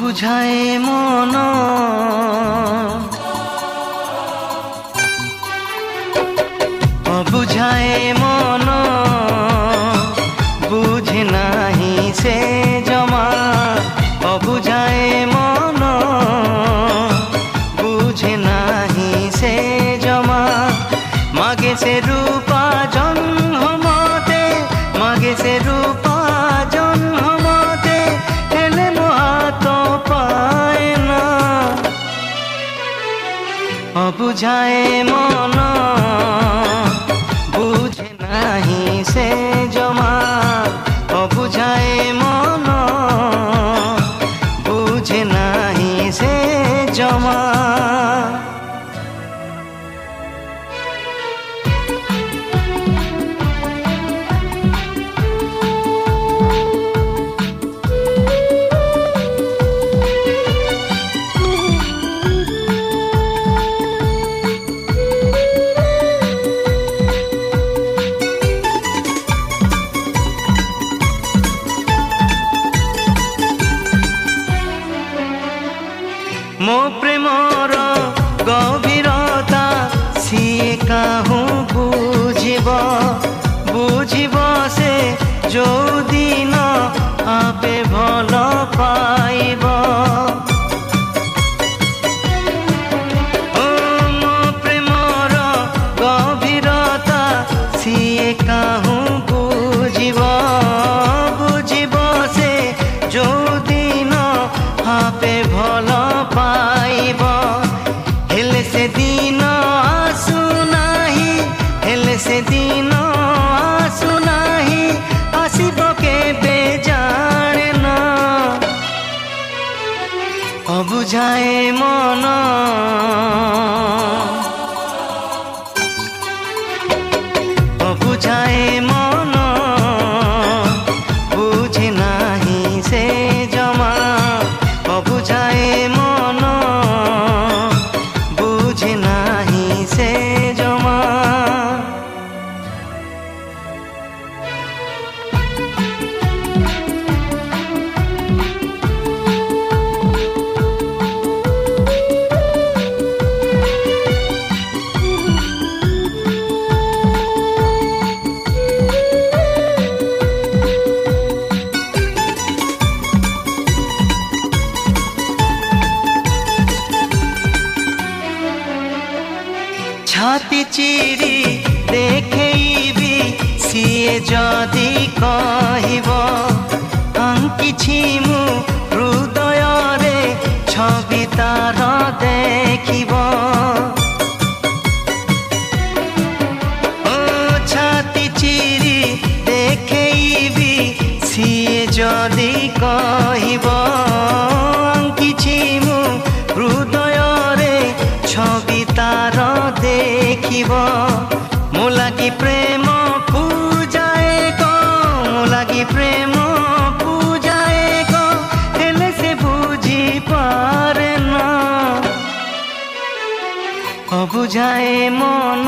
অবুঝায় মন অবুঝায় মন বুঝে নাহি সে জমা অবুঝায় মন বুঝে নাহি সে জমা মাগে সে রূপা জন্মতে মাগে সে রূপা জন্মতে হেলে মহাত পায় না অবুঝায় মন বুঝে নাহি সে জমা অবুঝায় মন বুঝে নাহি সে জমা मो प्रेमर गभीरता सिए काहू बुझिब बुझिब से जो दिन आपे भल पाइब मो प्रेमर गभीरता सिए काहू बुझिब बुझिब से जो दिन आपे भल पाइब हेले से दिन आसु नाही हेले से दिन आसु नाही आसिब केबे जाने ना अबुझाए मन अबुझाए मन बुझे नाही से जमा अबुझाए मन बुझे नाही से जमा छाती चिरी देखैबी सिए जदि कहिब आंकिछि मु हृदय रे छवि तार देखिब ओ छाती चिरी देखैबी सिए जदि कहिब आंकिछि मु हृदय रे छवि तार देखिब मो लागी प्रेम पूजाए गो मो लागी प्रेम पूजाए गो हेले से बुझी पारे ना अबुझाए मन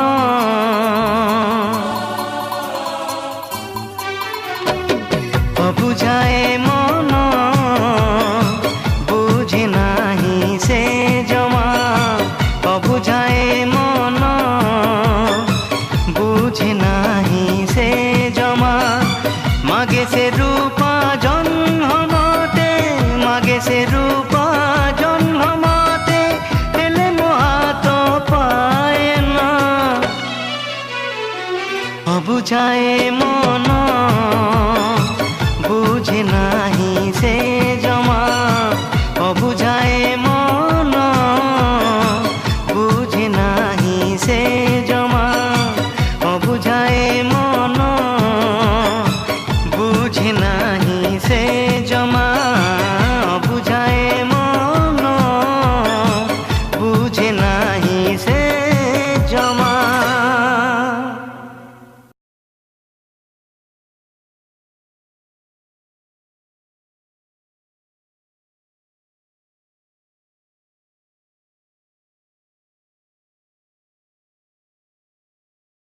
अबुझाए मन बुझे नाही से जमा अबुझाए मन बुझे नाही से जमा मागे से रूपा जन्मते मागे से रूपा जन्मते हेले मोहात पाए ना अबुझाए मन बुझे नाही से जमा अबुझाए मन बुझे नाही से जमा अबुझाए मन।